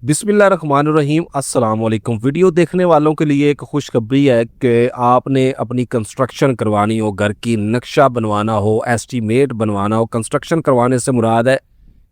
बिस्मिल्लाहिर्रहमानिर्रहीम अस्सलाम वालेकुम। वीडियो देखने वालों के लिए एक खुशखबरी है कि आपने अपनी कंस्ट्रक्शन करवानी हो, घर की नक्शा बनवाना हो, एस्टीमेट बनवाना हो। कंस्ट्रक्शन करवाने से मुराद है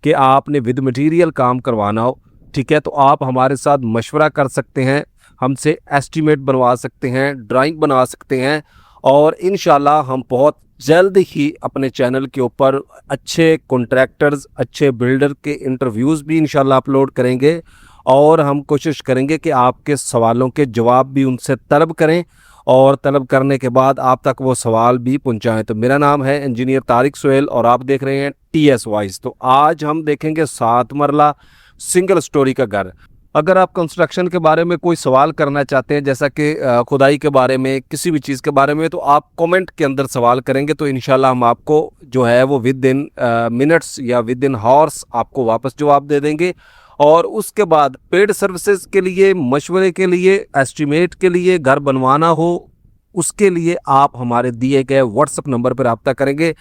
कि आपने विद मटेरियल काम करवाना हो, ठीक है। तो आप हमारे साथ मशवरा कर सकते हैं, हमसे एस्टीमेट बनवा सकते हैं, ड्राइंग बना सकते हैं और इंशाल्लाह हम बहुत जल्द ही अपने चैनल के ऊपर अच्छे कॉन्ट्रैक्टर्स, अच्छे बिल्डर के इंटरव्यूज़ भी इंशाल्लाह अपलोड करेंगे और हम कोशिश करेंगे कि आपके सवालों के जवाब भी उनसे तलब करें और तलब करने के बाद आप तक वो सवाल भी पहुंचाएं। तो मेरा नाम है इंजीनियर तारिक सुहेल और आप देख रहे हैं TS वॉइस। तो आज हम देखेंगे 7 मरला सिंगल स्टोरी का घर। अगर आप कंस्ट्रक्शन के बारे में कोई सवाल करना चाहते हैं, जैसा कि खुदाई के बारे में, किसी भी चीज़ के बारे में, तो आप कमेंट के अंदर सवाल करेंगे तो इंशाल्लाह हम आपको जो है वो विद इन मिनट्स या विद इन हॉर्स आपको वापस जवाब दे देंगे। और उसके बाद पेड सर्विसेज के लिए, मशवरे के लिए, एस्टीमेट के लिए, घर बनवाना हो, उसके लिए आप हमारे दिए गए व्हाट्सएप नंबर पर रब्ता करेंगे।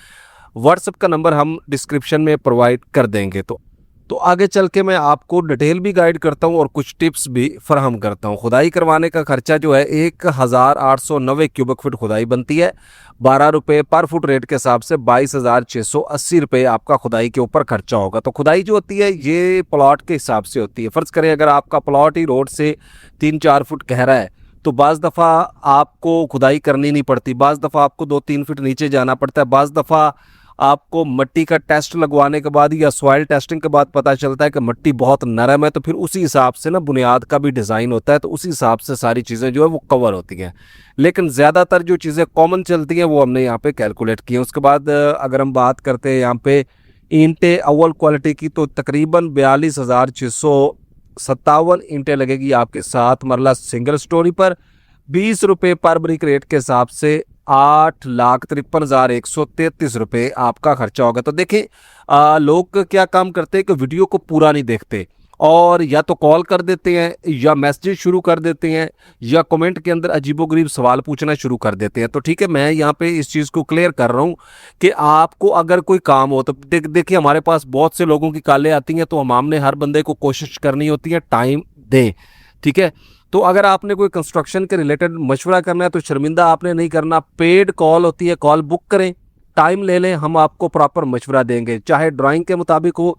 व्हाट्सएप का नंबर हम डिस्क्रिप्शन में प्रोवाइड कर देंगे। तो आगे चल के मैं आपको डिटेल भी गाइड करता हूं और कुछ टिप्स भी फराहम करता हूं। खुदाई करवाने का खर्चा जो है 1890 क्यूबिक फुट खुदाई बनती है। 12 रुपये पर फुट रेट के हिसाब से 22,680 रुपये आपका खुदाई के ऊपर खर्चा होगा। तो खुदाई जो होती है ये प्लॉट के हिसाब से होती है। फ़र्ज़ करें अगर आपका प्लॉट ही रोड से 3-4 फुट गहरा है तो बाज़ दफ़ा आपको खुदाई करनी नहीं पड़ती, बाज़ दफ़ा आपको 2-3 फुट नीचे जाना पड़ता है, बाज़ दफ़ा आपको मिट्टी का टेस्ट लगवाने के बाद या सॉइल टेस्टिंग के बाद पता चलता है कि मिट्टी बहुत नरम है, तो फिर उसी हिसाब से ना बुनियाद का भी डिज़ाइन होता है, तो उसी हिसाब से सारी चीज़ें जो है वो कवर होती हैं। लेकिन ज़्यादातर जो चीज़ें कॉमन चलती हैं वो हमने यहाँ पे कैलकुलेट की हैं। उसके बाद अगर हम बात करते हैं यहाँ पे ईंटें अव्वल क्वालिटी की, तो तकरीबन 42,657 ईंटें लगेगी आपके 7 मरला सिंगल स्टोरी पर। 20 रुपये पर ब्रिक रेट के हिसाब से 8,53,133 रुपये आपका खर्चा होगा। तो देखिए लोग क्या काम करते हैं कि वीडियो को पूरा नहीं देखते और या तो कॉल कर देते हैं या मैसेज शुरू कर देते हैं या कमेंट के अंदर अजीबोगरीब सवाल पूछना शुरू कर देते हैं। तो ठीक है, मैं यहाँ पे इस चीज़ को क्लियर कर रहा हूँ कि आपको अगर कोई काम हो तो देखिए हमारे पास बहुत से लोगों की कॉलें आती हैं, तो हमने हर बंदे को कोशिश करनी होती है टाइम दें, ठीक है। तो अगर आपने कोई कंस्ट्रक्शन के रिलेटेड मशवरा करना है तो शर्मिंदा आपने नहीं करना। पेड कॉल होती है, कॉल बुक करें, टाइम ले लें, हम आपको प्रॉपर मशवरा देंगे, चाहे ड्राइंग के मुताबिक हो,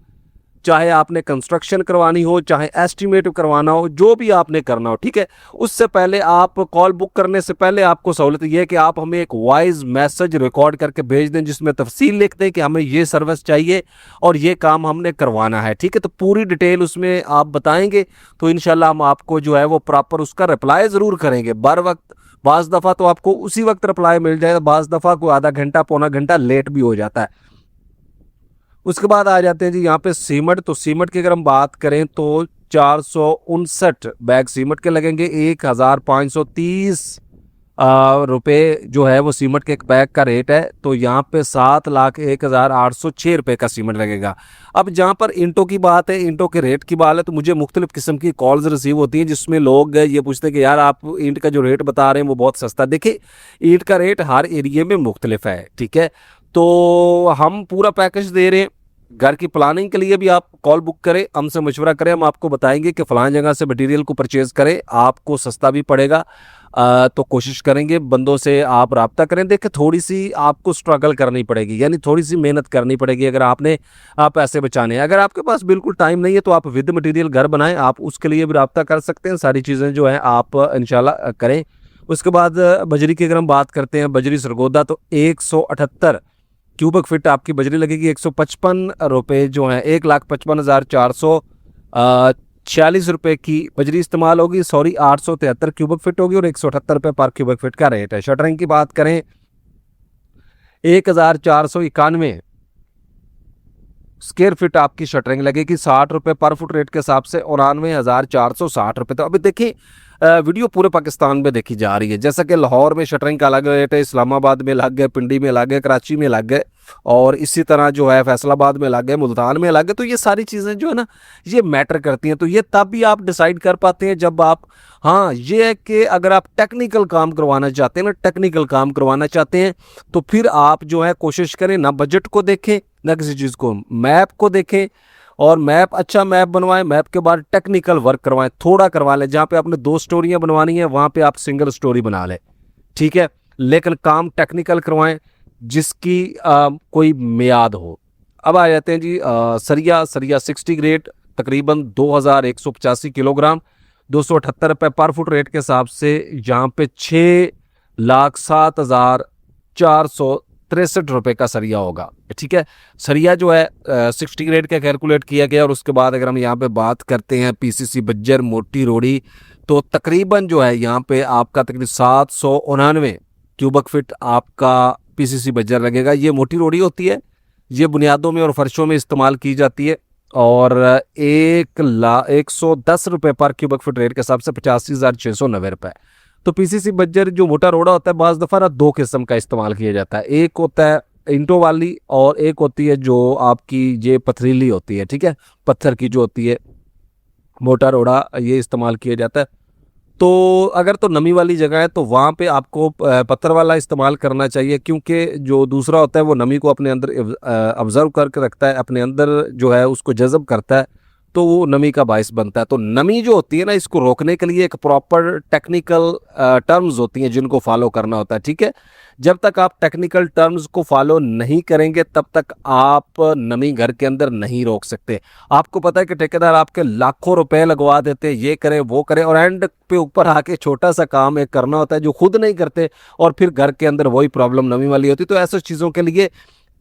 चाहे आपने कंस्ट्रक्शन करवानी हो, चाहे एस्टीमेट करवाना हो, जो भी आपने करना हो, ठीक है। उससे पहले आप कॉल बुक करने से पहले आपको सहूलत यह है कि आप हमें एक वॉइस मैसेज रिकॉर्ड करके भेज दें जिसमें तफसील लिख दें कि हमें ये सर्विस चाहिए और ये काम हमने करवाना है, ठीक है। तो पूरी डिटेल उसमें आप बताएंगे तो इंशाल्लाह हम आपको जो है वो प्रॉपर उसका रिप्लाई ज़रूर करेंगे बर वक्त। बाज़ दफ़ा तो आपको उसी वक्त रिप्लाई मिल जाएगा, बाज़ दफ़ा कोई आधा घंटा पौना घंटा लेट भी हो जाता है। उसके बाद आ जाते हैं जी यहाँ पे सीमेंट। तो सीमेंट की अगर हम बात करें तो 459 बैग सीमेंट के लगेंगे। 1,530 रुपये जो है वो सीमेंट के एक बैग का रेट है। तो यहाँ पे 7,01,806 रुपये का सीमेंट लगेगा। अब जहाँ पर ईंटों की बात है, ईंटों के रेट की बात है, तो मुझे मुख्तलिफ किस्म की कॉल्स रिसीव होती हैं जिसमें लोग ये पूछते हैं कि यार आप ईंट का जो रेट बता रहे हैं वो बहुत सस्ता। देखिए ईंट का रेट हर एरिए में मुख्तलिफ है, ठीक है। तो हम पूरा पैकेज दे रहे हैं। घर की प्लानिंग के लिए भी आप कॉल बुक करें, हमसे मशवरा करें, हम आपको बताएंगे कि फ़लाँ जगह से मटेरियल को परचेज़ करें, आपको सस्ता भी पड़ेगा। तो कोशिश करेंगे बंदों से आप रब्ता करें। देखिए थोड़ी सी आपको स्ट्रगल करनी पड़ेगी, यानी थोड़ी सी मेहनत करनी पड़ेगी अगर आपने पैसे बचाने हैं। अगर आपके पास बिल्कुल टाइम नहीं है तो आप विद मटेरियल घर बनाएं, आप उसके लिए भी रब्ता कर सकते हैं। सारी चीज़ें जो हैं आप इंशाल्लाह करें। उसके बाद बजरी की अगर हम बात करते हैं, बजरी सरगोदा, तो 178 क्यूबिक फिट आपकी बजरी लगेगी। 155 रुपये जो हैं, 1,55,446 रुपये की बजरी इस्तेमाल होगी। 873 क्यूबिक फिट होगी और 178 रुपये पर क्यूबिक फिट का रेट है। शटरिंग की बात करें 1,491 स्क्वायर फिट आपकी शटरिंग लगेगी। 60 रुपये पर फुट रेट के हिसाब से 99,460 रुपये। तो अभी देखिए वीडियो पूरे पाकिस्तान में देखी जा रही है। जैसा कि लाहौर में शटरिंग का अलग रेट है, इस्लामाबाद में अलग है, पिंडी में अलग है, कराची में अलग है और इसी तरह जो है फैसलाबाद में अलग है, मुल्तान में अलग है। तो ये सारी चीज़ें जो है ना ये मैटर करती हैं। तो ये तब भी आप डिसाइड कर पाते हैं जब आप, हाँ ये है कि अगर आप टेक्निकल काम करवाना चाहते हैं ना, टेक्निकल काम करवाना चाहते हैं तो फिर आप जो है कोशिश करें ना बजट को देखें, ना किसी चीज़ को, मैप को देखें और मैप, अच्छा मैप बनवाएं, मैप के बाद टेक्निकल वर्क करवाएं, थोड़ा करवा लें। जहाँ पे आपने 2 स्टोरियाँ बनवानी है वहाँ पे आप सिंगल स्टोरी बना लें, ठीक है, लेकिन काम टेक्निकल करवाएं जिसकी कोई मियाद हो। अब आ जाते हैं जी सरिया। सरिया 60 ग्रेड तकरीबन 2185 किलोग्राम, 278 रुपये पर फुट रेट के हिसाब से यहाँ पे 6,07,463 का सरिया होगा, ठीक है। सरिया जो है 60 ग्रेड का कैलकुलेट किया गया। और उसके बाद अगर हम यहाँ पे बात करते हैं पीसीसी बज्जर मोटी रोड़ी, तो तकरीबन जो है यहाँ पे आपका तकरीबन 799 क्यूबिक फीट आपका पीसीसी बज्जर लगेगा। ये मोटी रोड़ी होती है, ये बुनियादों में और फर्शों में इस्तेमाल की जाती है। और 1,10,000 पर क्यूबिक फुट रेट के हिसाब से 85,690 रुपये। तो पीसीसी बज्जर जो मोटा रोड़ा होता है बाज़ दफ़ा ना 2 किस्म का इस्तेमाल किया जाता है। एक होता है इंटो वाली और एक होती है जो आपकी ये पथरीली होती है, ठीक है, पत्थर की जो होती है मोटा रोड़ा, ये इस्तेमाल किया जाता है। तो अगर तो नमी वाली जगह है तो वहाँ पे आपको पत्थर वाला इस्तेमाल करना चाहिए, क्योंकि जो दूसरा होता है वो नमी को अपने अंदर ऑब्जर्व करके रखता है, अपने अंदर जो है उसको जज़ब करता है, तो वो नमी का बायस बनता है। तो नमी जो होती है ना, इसको रोकने के लिए एक प्रॉपर टेक्निकल टर्म्स होती हैं जिनको फॉलो करना होता है, ठीक है। जब तक आप टेक्निकल टर्म्स को फॉलो नहीं करेंगे तब तक आप नमी घर के अंदर नहीं रोक सकते। आपको पता है कि ठेकेदार आपके लाखों रुपए लगवा देते हैं, ये करे वो करे, और एंड पे ऊपर आके छोटा सा काम एक करना होता है जो खुद नहीं करते, और फिर घर के अंदर वही प्रॉब्लम नमी वाली होती है। तो ऐसी चीज़ों के लिए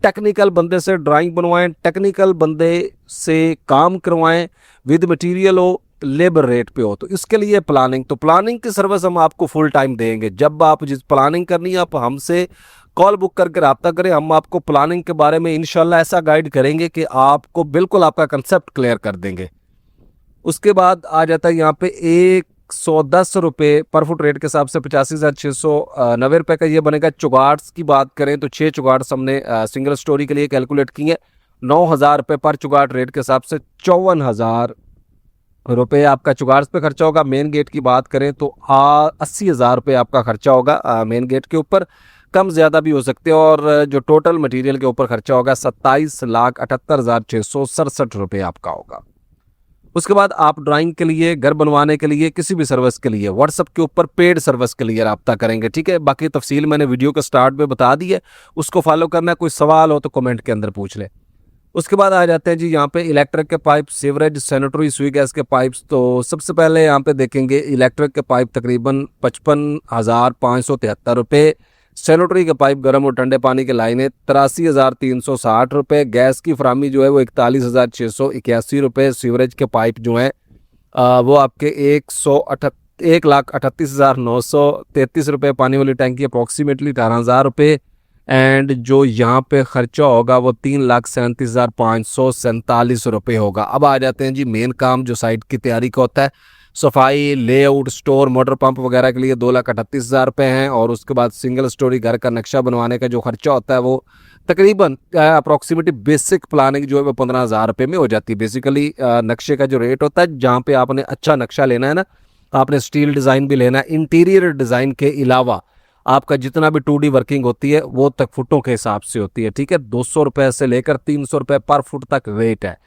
टेक्निकल बंदे से ड्राइंग बनवाएं, टेक्निकल बंदे से काम करवाएं, विद मटेरियल हो, लेबर रेट पे हो। तो इसके लिए प्लानिंग, तो प्लानिंग की सर्विस हम आपको फुल टाइम देंगे। जब आप जिस प्लानिंग करनी है आप हमसे कॉल बुक करके रब्ता करें, हम आपको प्लानिंग के बारे में इंशाल्लाह ऐसा गाइड करेंगे कि आपको बिल्कुल आपका कंसेप्ट क्लियर कर देंगे। उसके बाद आ जाता है यहाँ पे 110 रुपये पर फुट रेट के हिसाब से 85,690 का ये बनेगा। चुगाट्स की बात करें तो 6 चुगाट्स हमने सिंगल स्टोरी के लिए कैलकुलेट की है। 9,000 रुपये पर चुगाट रेट के हिसाब से 54,000 रुपये आपका चुगाट्स पे खर्चा होगा। मेन गेट की बात करें तो 80,000 रुपये आपका खर्चा होगा मेन गेट के ऊपर, कम ज़्यादा भी हो सकते हैं। और जो टोटल मटेरियल के ऊपर खर्चा होगा 27,78,667 रुपये आपका होगा। उसके बाद आप ड्राइंग के लिए, घर बनवाने के लिए, किसी भी सर्विस के लिए व्हाट्सएप के ऊपर पेड सर्विस के लिए रब्ता करेंगे, ठीक है। बाकी तफसील मैंने वीडियो के स्टार्ट में बता दी है, उसको फॉलो करना है। कोई सवाल हो तो कमेंट के अंदर पूछ ले। उसके बाद आ जाते हैं जी यहाँ पे इलेक्ट्रिक के पाइप, सीवरेज, सैनिटरी, सुई गैस के पाइप्स। तो सबसे पहले यहाँ पे देखेंगे इलेक्ट्रिक के पाइप तकरीबन 55,573 रुपये, सैनिटरी के पाइप गर्म और ठंडे पानी के लाइनें 83,360 रुपये, गैस की फरामी जो है वो 41,681 रुपये, सीवरेज के पाइप जो हैं वो आपके 1,38,933 रुपये, पानी वाली टैंकी अप्रॉक्सीमेटली 18,000 रुपये, एंड जो यहाँ पे खर्चा होगा वो 3,37,547 रुपये होगा। अब आ जाते हैं जी मेन काम जो साइट की तैयारी का होता है। सफाई, लेआउट, स्टोर, मोटर पंप वगैरह के लिए 2,38,000 रुपये हैं। और उसके बाद सिंगल स्टोरी घर का नक्शा बनवाने का जो खर्चा होता है वो तकरीबन अप्रॉक्सीमेटली बेसिक प्लानिंग जो है वो 15,000 रुपये में हो जाती है। बेसिकली नक्शे का जो रेट होता है, जहाँ पे आपने अच्छा नक्शा लेना है ना, आपने स्टील डिज़ाइन भी लेना है, इंटीरियर डिज़ाइन के अलावा आपका जितना भी 2D वर्किंग होती है वो तक फुटों के हिसाब से होती है, ठीक है। 200 रुपये से लेकर 300 रुपये पर फुट तक रेट है,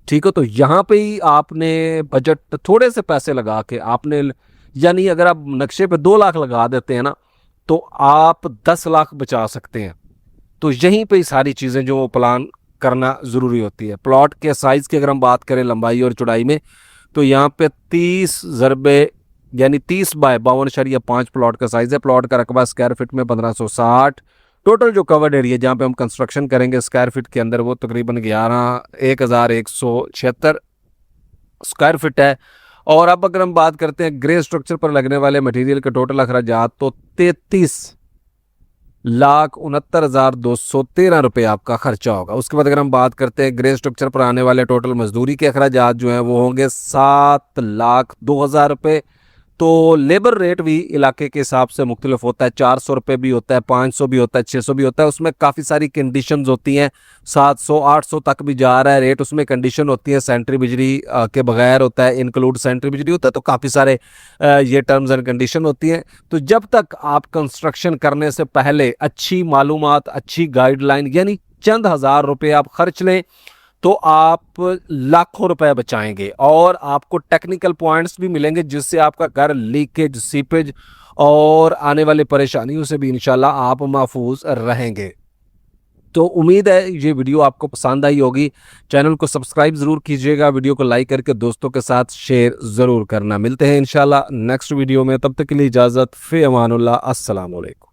ठीक है। तो यहाँ पे ही आपने बजट थोड़े से पैसे लगा के आपने, यानी अगर आप नक्शे पे 2 लाख लगा देते हैं ना तो आप 10 लाख बचा सकते हैं। तो यहीं पे ही सारी चीज़ें जो प्लान करना ज़रूरी होती है। प्लॉट के साइज़ की अगर हम बात करें लंबाई और चौड़ाई में, तो यहाँ पे 30 ज़रबे यानी 30 बाय 52.5 प्लॉट का साइज़ है। प्लॉट का रकबा स्क्वायर फिट में 1560। टोटल जो कवर्ड एरिया जहाँ पे हम कंस्ट्रक्शन करेंगे स्क्वायर फिट के अंदर वो तकरीबन 1,176 स्क्वायर फिट है। और अब अगर हम बात करते हैं ग्रे स्ट्रक्चर पर लगने वाले मटेरियल के टोटल अखराजात, तो 33,69,213 रुपये आपका खर्चा होगा। उसके बाद अगर हम बात करते हैं ग्रे स्ट्रक्चर पर आने वाले टोटल मजदूरी के अखराजात जो हैं वो होंगे 7,02,000 रुपये। तो लेबर रेट भी इलाके के हिसाब से मुख्तलिफ होता है, 400 रुपये भी होता है, 500 भी होता है, 600 भी होता है। उसमें काफ़ी सारी कंडीशंस होती हैं, 700 800 तक भी जा रहा है रेट। उसमें कंडीशन होती है, सेंट्री बिजली के बगैर होता है, इंक्लूड सेंट्री बिजली होता है। तो काफ़ी सारे ये टर्म्स एंड कंडीशन होती हैं। तो जब तक आप कंस्ट्रक्शन करने से पहले अच्छी मालूमात, अच्छी गाइडलाइन, यानी चंद हज़ार रुपये आप खर्च लें तो आप लाखों रुपए बचाएंगे और आपको टेक्निकल पॉइंट्स भी मिलेंगे जिससे आपका घर लीकेज, सीपेज और आने वाली परेशानियों से भी इंशाल्लाह आप महफूज रहेंगे। तो उम्मीद है ये वीडियो आपको पसंद आई होगी। चैनल को सब्सक्राइब ज़रूर कीजिएगा, वीडियो को लाइक करके दोस्तों के साथ शेयर ज़रूर करना। मिलते हैं इंशाल्लाह नेक्स्ट वीडियो में, तब तक के लिए इजाज़त, फ़ी अमानुल्लाह, अस्सलाम वालेकुम।